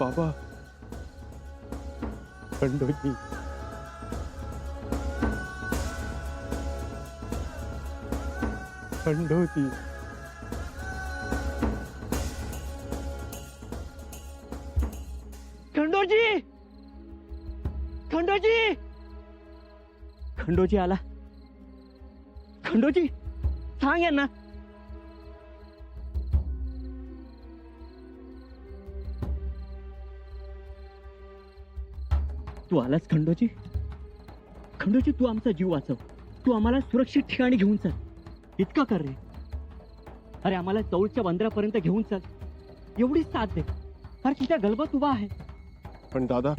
बाबा, खंडोजी, खंडोजी, खंडोजी, खंडोजी, खंडोजी आला. खंडोजी, सांग यांना. तू आलास खंडोजी. खंडोजी, तू आमचा जीव वाचव. तू आम्हाला सुरक्षित ठिकाणी घेऊन चल. इतका कर रे. अरे आम्हाला चौलच्या बंदरापर्यंत घेऊन चल. एवढीच साथ दे. अरे तिच्या गलबत उभा आहे. पण दादा,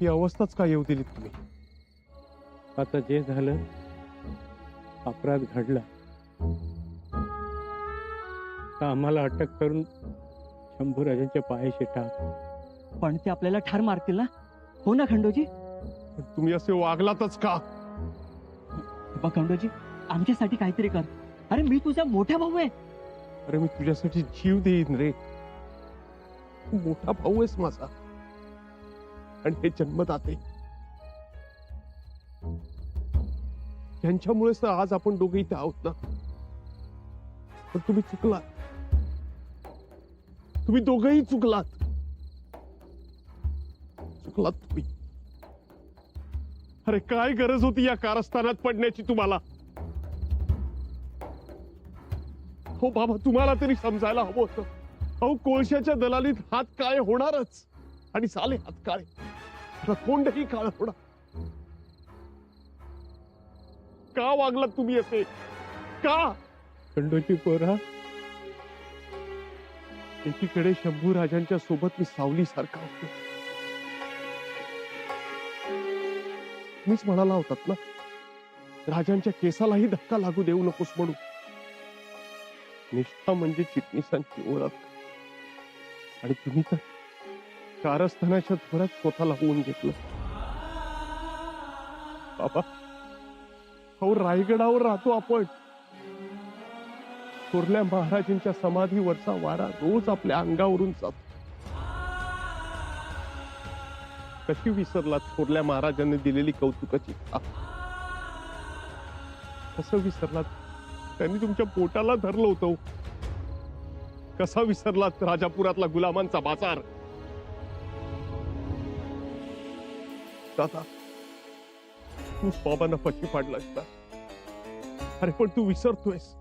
ही अवस्थाच का येऊ दिलीत तुम्ही? आता जे झालं, अपराध घडला, तर आम्हाला अटक करून शंभूराजांच्या पायाशी टाक. पण ते आपल्याला ठार मारतील ना? हो ना खंडोजी? पण तुम्ही असे वागलातच का? बा खंडोजी, आमच्यासाठी काहीतरी कर. अरे मी तुझा मोठा भाऊ आहे. अरे मी तुझ्यासाठी जीव देईन रे. तू मोठा भाऊ आहेस माझा, आणि हे जन्मदाते. यांच्यामुळेच तर आज आपण दोघे इथे आहोत ना. पण तुम्ही चुकलात. तुम्ही दोघेही चुकलात. चुकलात तुम्ही. अरे काय गरज होती या कारस्थानात पडण्याची तुम्हाला? हो बाबा, तुम्हाला तरी समजायला हवं होतं. अहो, कोळशाच्या दलालीत हात काळे होणारच, आणि झाले हात काळे. आता तोंडही काळ होणार. का वागलात तुम्ही असे? का? खंडोजी पोरा, एकीकडे शंभू राजांच्या सोबत मी सावली सारखा होतो. मीच म्हणाला होतात ना, राजांच्या केसालाही धक्का लागू देऊ नकोस म्हणून. निष्ठा म्हणजे चिटणीसांची ओळख. आणि तुम्ही तर कारस्थानाच्या धुरात स्वतःला होऊन घेतलं. बाबा, अहो, रायगडावर राहतो आपण. थोरल्या महाराजांच्या समाधीवरचा वारा रोज आपल्या अंगावरून जातो. कशी विसरलात थोरल्या महाराजांनी दिलेली कौतुकाची थाप? कसं विसरलात? त्यांनी तुमच्या पोटाला धरलं होतं. कसा विसरलात राजापुरातला गुलामांचा बाजार? दादा, तू बाबांना पट्टी पाडलास ना. अरे पण तू विसरतोयस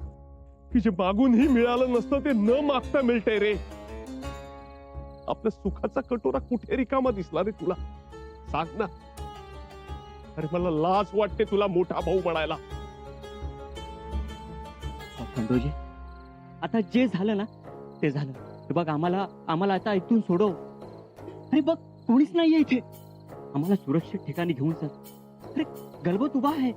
की जे मागूनही मिळालं नसतं ते न मागता मिळतंय रे. आपल्या सुखाचा कटोरा कुठे रिकामा दिसला रे तुला? सांग ना. अरे मला लाज वाटते तुला मोठा भाऊ म्हणायला. खंडोजी, आता जे झालं ना ते झालं. हे बघ, आम्हाला आता इथून सोडव. अरे बघ, कोणीच नाहीये इथे. आम्हाला सुरक्षित ठिकाणी घेऊन चल. अरे गलबत उभा आहे.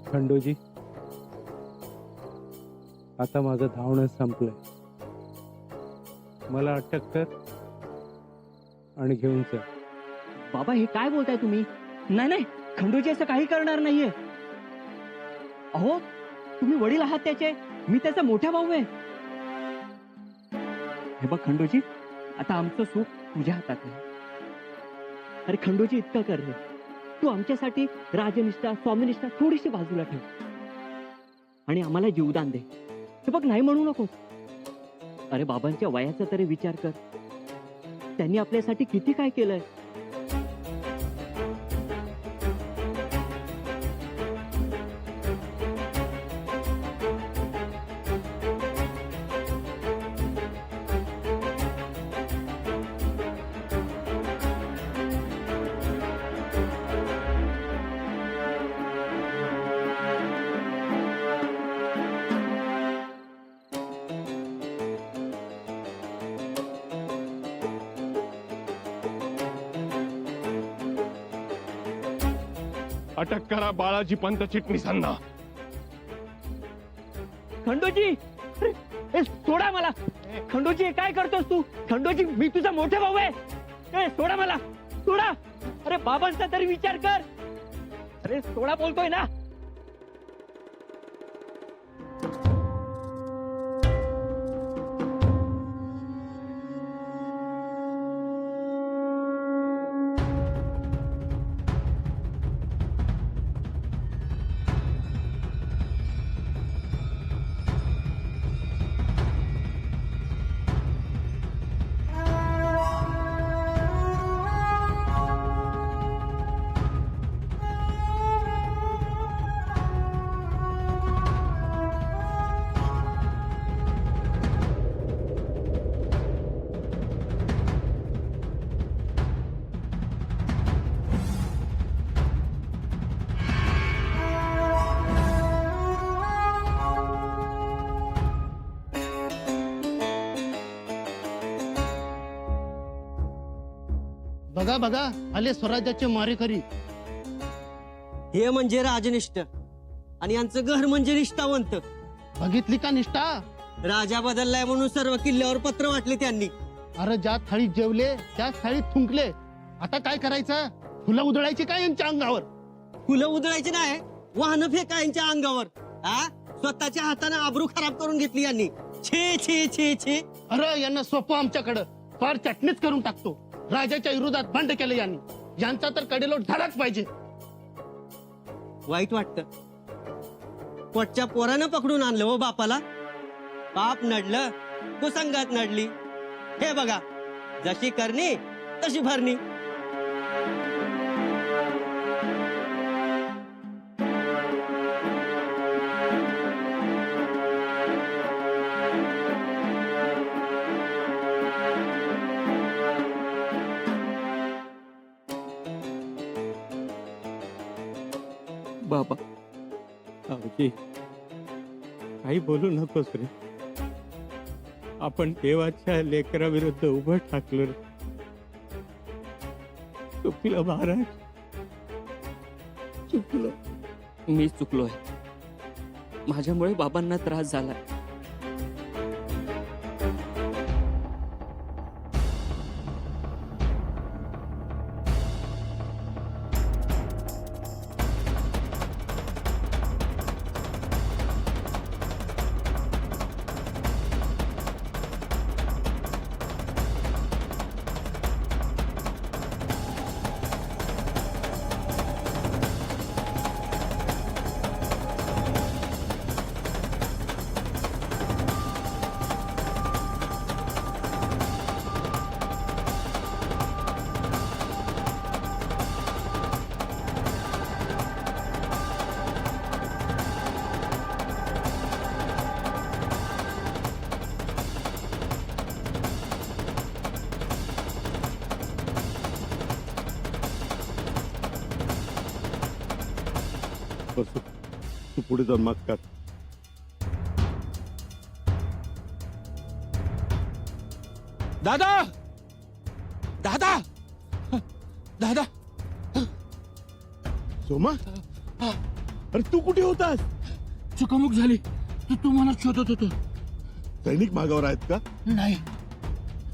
खंडोजी, आता माझं धावणं संपलंय. मला अटक कर आणि घेऊन चल. बाबा, हे काय बोलताय तुम्ही? नाही नाही, खंडोजी असं काही करणार नाहीये. अहो, तुम्ही वडील आहात त्याचे. मी त्याचा मोठा भाऊ आहे. हे बघ खंडोजी, आता आमचं सुख तुझ्या हातात आहे. अरे खंडोजी, इतकं कर रे. तू आमच्यासाठी राजनिष्ठा, स्वामीनिष्ठा थोडीशी बाजूला ठेव आणि आम्हाला जीवदान दे. हे बघ, नाही म्हणू नकोस. अरे बाबांच्या वयाचा तरी विचार कर. त्यांनी आपल्यासाठी किती काय केलंय. अटक करा बाळाजी पंत चिटणीसांना. खंडोजी, ए, सोडा मला. खंडोजी, काय करतोस तू? खंडोजी, मी तुझा मोठा भाऊ आहे. ए, सोडा मला, सोडा. अरे बाबांचा तरी विचार कर. अरे सोडा बोलतोय ना. बघा बघा आले स्वराज्याचे मारेकरी. हे म्हणजे राजनिष्ठ आणि यांचं घर म्हणजे निष्ठावंत. बघितली का निष्ठा? राजा बदललाय म्हणून सर्व किल्ल्यावर पत्र वाटले त्यांनी. अरे ज्या थाळीत जेवले त्या थाळीत थुंकले. आता काय करायचं? फुलं उधळायची काय यांच्या अंगावर? फुलं उधळायची नाही, वाहनं फेका यांच्या अंगावर. हा, स्वतःच्या हाताने आबरू खराब करून घेतली यांनी. छे छे छे छे. अरे यांना सोपं आमच्याकडं फार चटणीच करून टाकतो. राजाच्या विरोधात बंड केलं यांनी. यांचा तर कडेलोट झालाच पाहिजे. वाईट वाटत. पोटच्या पोरानं पकडून आणलं हो बापाला. पाप नडलं, कुसंगत नडली. हे बघा, जशी करणी तशी भरणी. बाबा, आजी, काही बोलू नकोस रे. आपण देवाच्या लेकराविरुद्ध उभं ठाकलो रे. चुकलं महाराज, चुकलं. मी चुकलोय. माझ्यामुळे बाबांना त्रास झालाय. बसू, तू पुढे जाऊन माग कर. दादा, दादा, दादा. सोमा, अरे तू कुठे होतास? चुकामुक झाली. तू मला शोधत होतो. सैनिक मागावर आहेत का? नाही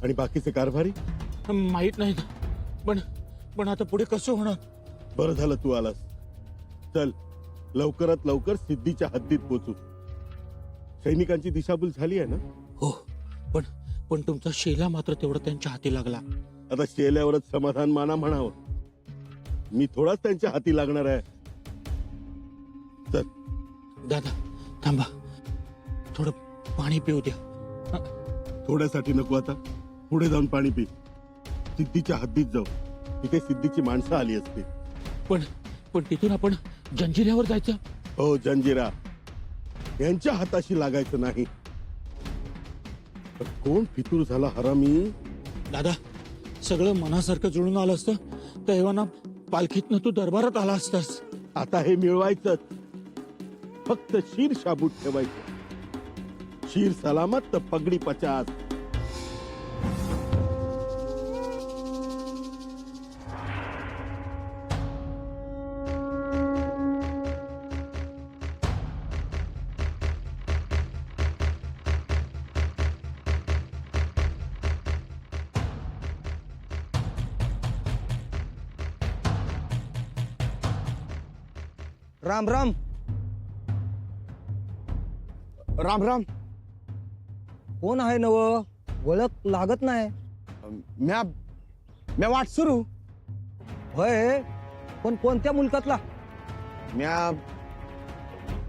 आणि बाकीचे कारभारी? माहित नाही. पण आता पुढे कसं होणार? बरं झालं तू आलास. चल, लवकरात लवकर सिद्धीच्या हद्दीत पोचू. सैनिकांची दिशाभूल झाली आहे ना? हो, पण तुमचा शेला मात्र तेवढा त्यांच्या हाती लागला. आता शेल्यावरच समाधान माना म्हणावं. मी थोडाच त्यांच्या हाती लागणार आहे. चल. दादा थांबा, थोडं पाणी पिऊ द्या. थोड्यासाठी नको, आता पुढे जाऊन पाणी पी. सिद्धीच्या हद्दीत जाऊ. तिथे सिद्धीची माणसं आली असते. पण तिथून आपण जंजिऱ्यावर जायचं. हो, जंजिरा. यांच्या हाताशी लागायचं नाही. पण कोण फितूर झाला हरामी? दादा, सगळं मनासारखं जुळून आलं असतं तर एव्हाना पालखीतनं तू दरबारात आला असतास. आता हे मिळवायचं. फक्त शीर शाबूत ठेवायचं. शीर सलामत तर पगडी 50. राम राम. राम राम. कोण आहे नव? ओळख लागत नाही. म्या वाट सुरू. होय, पण कोणत्या मुलकातला? म्या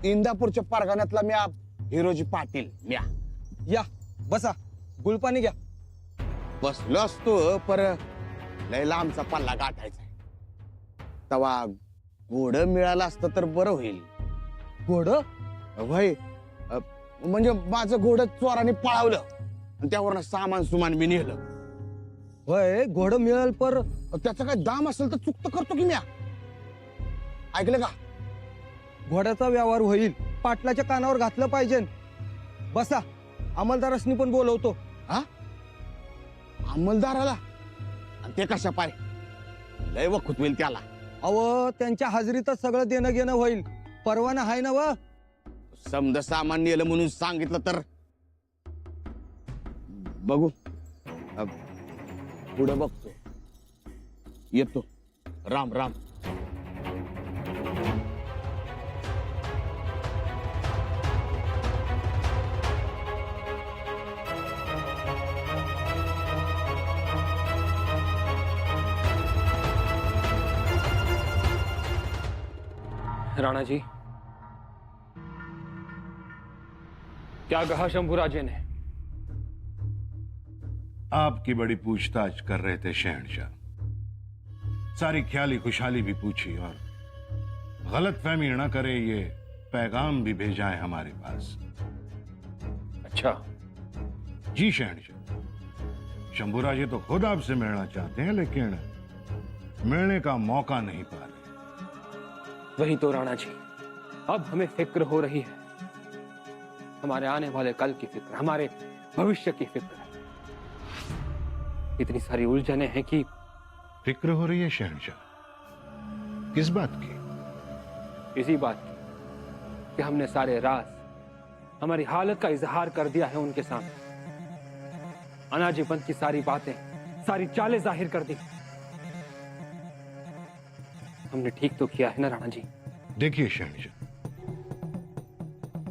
इंदापूरच्या परगण्यातला. म्या हिरोजी पाटील. म्या या बसा, गुळपाणी घ्या. बसलो असतो पर लय लांबचा पल्ला गाठायचा. तवा घोड मिळालं असतं तर बरं होईल. घोड? होय, म्हणजे माझं घोड चोराने पळावलं आणि त्यावरनं सामान सुमान मी नेलं. होय, घोड मिळेल पर त्याचा काय दाम असेल तर चुकतं करतो की म्या. ऐकलं का? घोड्याचा व्यवहार होईल. पाटलाच्या कानावर घातलं पाहिजे. बसा, अंमलदारासनी पण बोलवतो. हा, अंमलदाराला? आणि ते कशा पाय? लय वखूत होईल त्याला. अहो त्यांच्या हाजरीतच सगळं देणं घेणं होईल. परवाना आहे ना व. समजा सामान नेलं म्हणून सांगितलं तर बघू. पुढे बघतो. येतो. राम राम. राणा जी, क्या कहा शंभूराजे ने? आपकी बड़ी पूछताछ कर रहे थे शहनशाह। सारी ख्याली खुशहाली भी पूछी और गलत फहमी न करे ये पैगाम भी भेजा है हमारे पास। अच्छा। जी शहनशाह, शंभूराजे तो खुद आपसे मिलना चाहते हैं लेकिन मिलने का मौका नहीं पा रहे। वही तो राणा जी, अब हमें फिक्र हो रही है, हमारे आने वाले कल की फिक्र, हमारे भविष्य की फिक्र। इतनी सारी उलझने हैं कि फिक्र हो रही है शहनशाह? किस बात की? इसी बात की कि हमने सारे राज, हमारी हालत का इजहार कर दिया है उनके सामने। अनाजीपंत की सारी बातें, सारी चालें जाहिर कर दी। हमने ठीक तो किया है ना राणा जी? देखिए शहनशाह,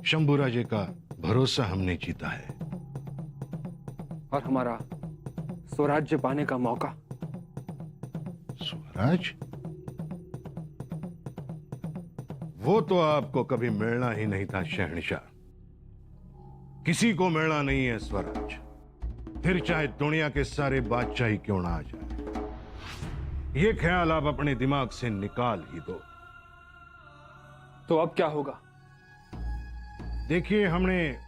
शंभूराजे का भरोसा हमने जीता है और हमारा स्वराज्य पाने का मौका। स्वराज? वो तो आपको कभी मिलना ही नहीं था शहनशाह। किसी को मिलना नहीं है स्वराज, फिर चाहे दुनिया के सारे बादशाह ही क्यों ना आ जाए। ये ख्याल आप अपने दिमाग से निकाल ही दो। तो अब क्या होगा? देखिए, हमने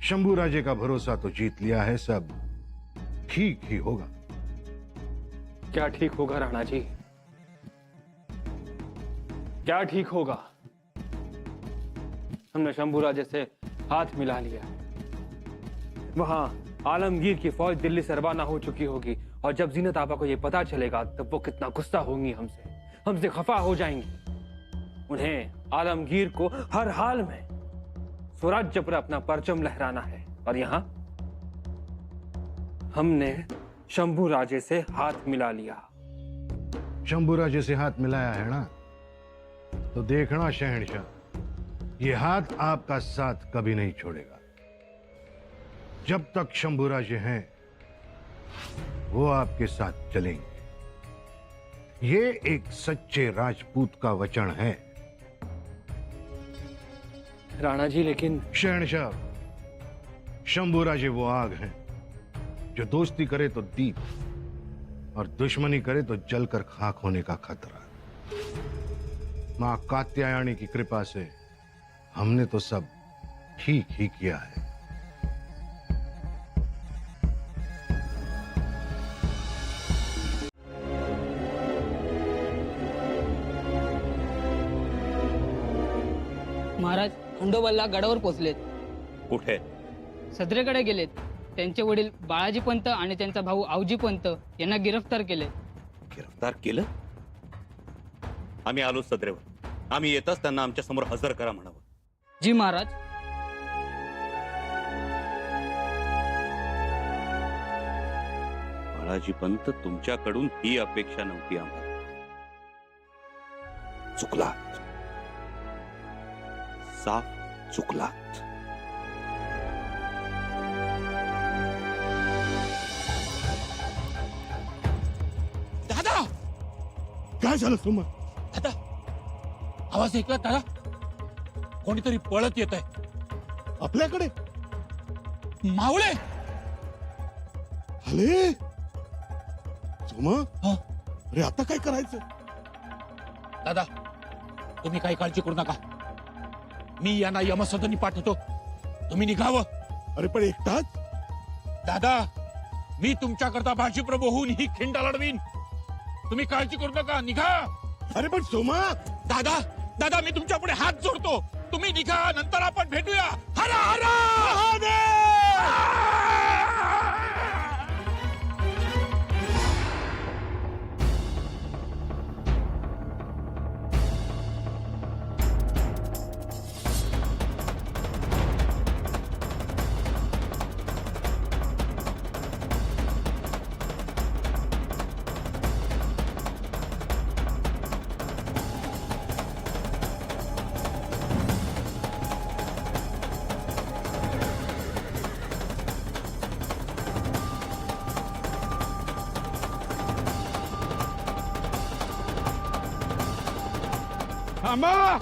शंभूराजे का भरोसा तो जीत लिया है, सब ठीक ही होगा। क्या ठीक होगा राणा जी? क्या ठीक होगा? हमने शंभूराजे से हाथ मिला लिया। वहां आलमगीर की फौज दिल्ली से रवाना हो चुकी होगी और जब जीनत आपा को यह पता चलेगा तब वो कितना गुस्सा होंगी हमसे खफा हो जाएंगी। उन्हें आलमगीर को हर हाल में स्वराज्य पर अपना परचम लहराना है और यहां हमने शंभूराजे से हाथ मिला लिया। शंभूराजे से हाथ मिलाया है ना, तो देखना शहनशाह, ये हाथ आपका साथ कभी नहीं छोड़ेगा। जब तक शंभूराजे हैं वो आपके साथ चलेंगे। ये एक सच्चे राजपूत का वचन है। राणा जी लेकिन शहनशाह, शंभूराजे वो आग हैं जो दोस्ती करे तो दीप और दुश्मनी करे तो जलकर खाक होने का खतरा। मां कात्यायनी की कृपा से हमने तो सब ठीक ही किया है। महाराज खंडोबाला गडावर पोहोचलेत. कुठे? सदरेकडे गेलेत. त्यांचे वडील बाळाजी पंत आणि त्यांचा भाऊ आवजी पंत यांना गिरफ्तार केले. गिरफ्तार केलं? आम्ही आलो सदरेवर. आम्ही येताच त्यांना आमच्या समोर हजर करा म्हणावं. जी महाराज. बाळाजी पंत, तुमच्याकडून ही अपेक्षा नव्हती आम्हाला. चुकलात, साफ चुकलात. दादा, काय झालं सोमा? दादा, आवाज ऐकला दादा? कोणीतरी पळत येत आहे आपल्याकडे. मावळे. आले सोमा. हा? अरे आता काय करायचं? दादा, तुम्ही काही काळजी करू नका. मी यांना यमसदनी पाठवतो. तुम्ही निघावं. अरे पण एकटाच? दादा, मी तुमच्याकरता बाजीप्रभू होऊन ही खिंड लढवीन. तुम्ही काळजी करू नका. निघा. अरे पण सोमा. दादा, दादा, मी तुमच्या पुढे हात जोडतो. तुम्ही निघा, नंतर आपण भेटूया. हर हर थांबा.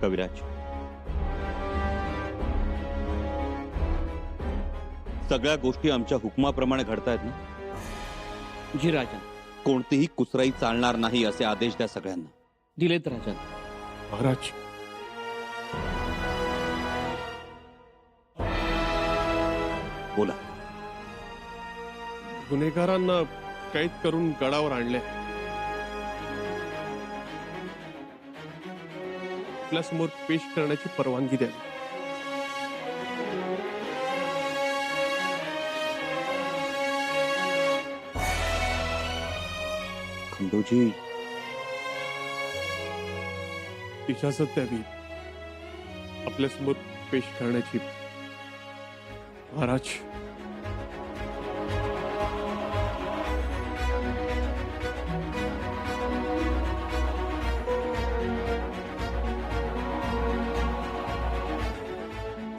कविराज, सगळ्या गोष्टी आमच्या हुकमाप्रमाणे घडतायत ना? जी राजन. कोणतीही कुसराई चालणार नाही असे आदेश द्या सगळ्यांना. दिलेत राजन. महाराज, बोला. गुन्हेगारांना कैद करून गडावर आणले. आपल्या समोर पेश करण्याची परवानगी द्यावी. खंडोजी, इजाजत द्यावी आपल्या समोर पेश करण्याची. महाराज,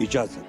इजाजत.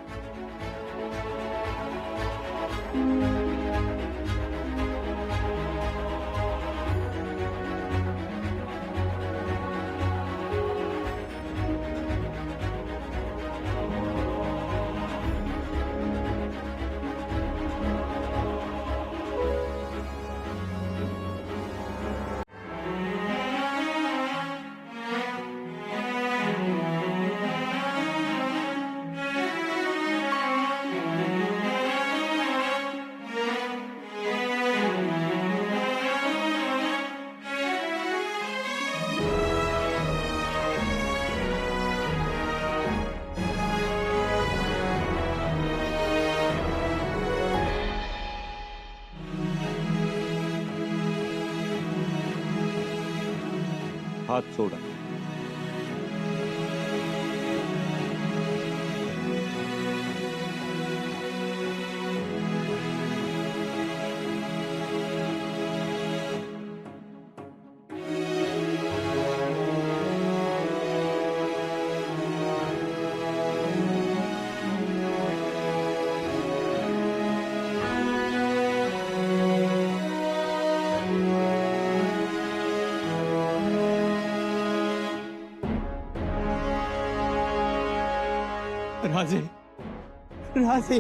हात सोडा. राजे, राजे,